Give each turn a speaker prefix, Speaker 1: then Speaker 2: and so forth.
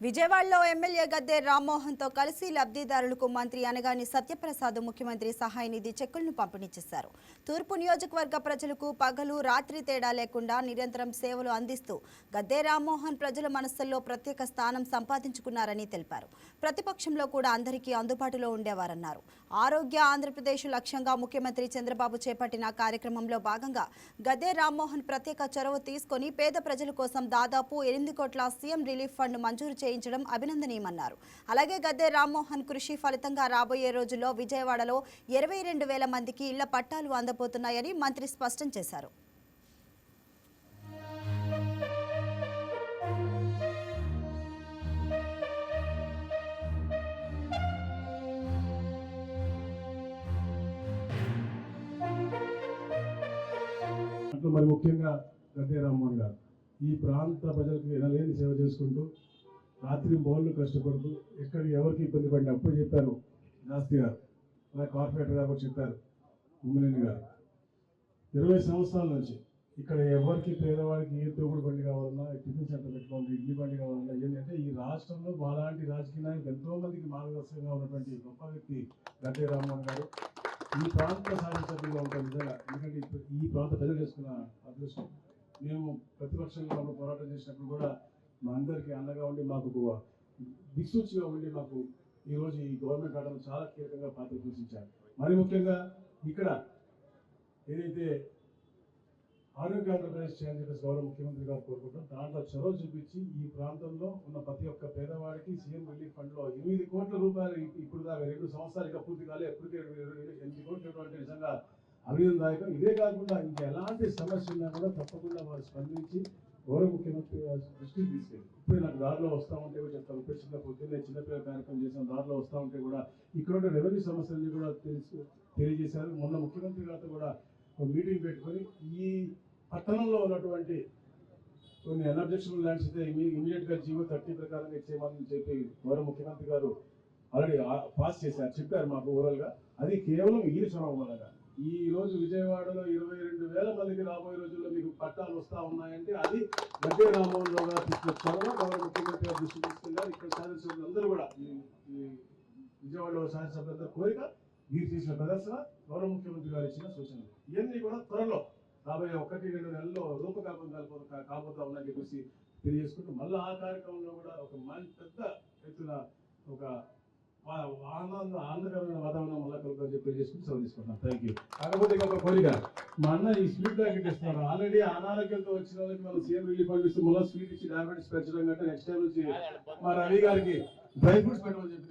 Speaker 1: విజయవాడలో ఎమ్మెల్యే గద్దె రామ్మోహన్ తో కలిసి లబ్ధిదారులకు మంత్రి అనగాని సత్యప్రసాద్ ముఖ్యమంత్రి సహాయ నిధి చెక్కులను పంపిణీ చేశారు. తూర్పు నియోజకవర్గ ప్రజలకు పగలు రాత్రి తేడా లేకుండా నిరంతరం సేవలు అందిస్తూ గద్దె రామ్మోహన్ ప్రజల మనస్సుల్లో ప్రత్యేక స్థానం సంపాదించుకున్నారని తెలిపారు. ప్రతిపక్షంలో కూడా అందరికీ అందుబాటులో ఉండేవారన్నారు. ఆరోగ్య ఆంధ్రప్రదేశ్ లక్ష్యంగా ముఖ్యమంత్రి చంద్రబాబు చేపట్టిన కార్యక్రమంలో భాగంగా గద్దె రామ్మోహన్ ప్రత్యేక చొరవ తీసుకొని పేద ప్రజల కోసం దాదాపు 8 కోట్ల సీఎం రిలీఫ్ ఫండ్ మంజూరు చేయించడం అభినందనీయమన్నారు. అలాగే గద్దె రామ్మోహన్ కృషి ఫలితంగా రాబోయే రోజుల్లో విజయవాడలో 22,000 మందికి ఇళ్ల పట్టాలు అందబోతున్నాయని మంత్రి స్పష్టం చేశారు.
Speaker 2: మరి ముఖ్యంగా గద్దె రామ్మోహన్ గారు ఈ ప్రాంత ప్రజలకు ఎనలేని సేవ చేసుకుంటూ రాత్రి బోళ్ళు కష్టపడుతూ ఎక్కడ ఎవరికి ఇబ్బంది పడిన అప్పుడు చెప్పారు జాస్తి గారు, అలా కార్పొరేటర్ గారు చెప్పారు ఉమ్మినేని గారు. 20 సంవత్సరాల నుంచి ఇక్కడ ఎవరికి పేదవాడికి ఏ తోపుడు బండి కావాలన్నా, టిఫిన్ సెంటర్ పెట్టుకోవాలి, ఇడ్లీ బండి కావాలన్నా ఏంటంటే ఈ రాష్ట్రంలో మాలాంటి రాజకీయ నాయకులు ఎంతో మందికి మార్గదర్శకంగా ఉన్నటువంటి గొప్ప వ్యక్తి గద్దె రామ్మోహన్ గారు. ఈ ప్రాంత శాసనసభ్యులుగా ఉంటారు నిజంగా, ఎందుకంటే ఈ ప్రాంత ప్రజలు చేసుకున్న అదృష్టం. మేము ప్రతిపక్షంగా పోరాటం చేసినప్పుడు కూడా మా అందరికీ అండగా ఉండి మాకు దిక్సూచిగా ఉండి మాకు ఈరోజు ఈ గవర్నమెంట్ ఆటలు చాలా కీలకంగా పాత్ర పోషించారు. మరి ముఖ్యంగా ఇక్కడ ఏదైతే ఆరోగ్య ఆంధ్రప్రదేశ్ చేయాలని చెప్పేసి గౌరవ ముఖ్యమంత్రి గారు కోరుకుంటాం, దాంట్లో చొరవ చూపించి ఈ ప్రాంతంలో ఉన్న ప్రతి ఒక్క పేదవాడికి సీఎం రిలీఫ్ ఫండ్ లో 8 కోట్ల రూపాయలు ఇప్పుడు దాకా 2 సంవత్సరాలుగా పూర్తి కాలే, ఎప్పటికే 8 కోట్లు నిజంగా అభినందనదాయకం. ఇదే కాకుండా ఇంకా ఎలాంటి సమస్య ఉన్నా కూడా తప్పకుండా వారు స్పందించి గౌరవ ముఖ్యమంత్రి దృష్టికి తీసుకెళ్ళి ఇప్పుడు నాకు దారిలో వస్తూ ఉంటే కూడా చెప్తాను. ఇప్పుడు పొద్దున్నే చిన్నపిల్లల కార్యక్రమం చేసిన దారిలో వస్తూ ఉంటే కూడా ఇక్కడ ఉన్న రెవెన్యూ సమస్యలన్నీ కూడా తెలియజేశారు. మొన్న ముఖ్యమంత్రి గారితో కూడా ఒక మీటింగ్ పెట్టుకొని ఈ పట్టణంలో ఉన్నటువంటి కొన్ని అన్అబ్జెక్షనబుల్ ల్యాండ్స్ అయితే ఇమీడియట్ గా జీవో 30 ప్రకారంగా ఇచ్చేయమని చెప్పి గౌరవ ముఖ్యమంత్రి గారు ఆల్రెడీ పాస్ చేశారు, చెప్పారు మాకు ఓవరాల్ గా. అది కేవలం ఈ చొరవ వల్ల ఈ రోజు విజయవాడలో 22,000 మందికి రాబోయే రోజుల్లో మీకు పట్టాలు వస్తా ఉన్నాయంటే అది గద్దె రామ్మోహన్ గారు తీసుకొచ్చారు. గౌరవ ముఖ్యమంత్రి గారు దృష్టి తీసుకెళ్లారు. ఇక్కడ శాసనసభ్యులు అందరూ కూడా ఈ విజయవాడలో శాసనసభ్యులందరూ కోరిక, మీరు చేసిన ప్రదర్శన, గౌరవ ముఖ్యమంత్రి గారు ఇచ్చిన సూచనలు ఇవన్నీ కూడా త్వరలో రాబోయే 1-2 నెలల్లో రూపకల్పన కాబోతా ఉన్నాయని చెప్పేసి తెలియజేసుకుంటూ మళ్ళీ ఆ కార్యక్రమంలో కూడా ఒక పెద్ద ఎత్తున ఒక ఆనందకరమైన వాతావరణం మళ్ళీ కలుగుతుందని చెప్పి చేసుకుని సెలవు తీసుకుంటున్నాను. Thank you. కాకపోతే ఒక కోరిక, మా అన్న ఈ స్వీట్ ప్యాకెట్ ఇస్తున్నారు. ఆల్రెడీ అనారోగ్యంతో వచ్చిన వాళ్ళకి మనం సీఎం రిలీఫ్ ఫండ్ ఇస్తూ మళ్ళీ స్వీట్ ఇచ్చి డయాబెటీస్ పెంచడం కంటే నెక్స్ట్ టైం నుంచి మా రవి గారికి డ్రై ఫ్రూట్స్ పెట్టమని చెప్పి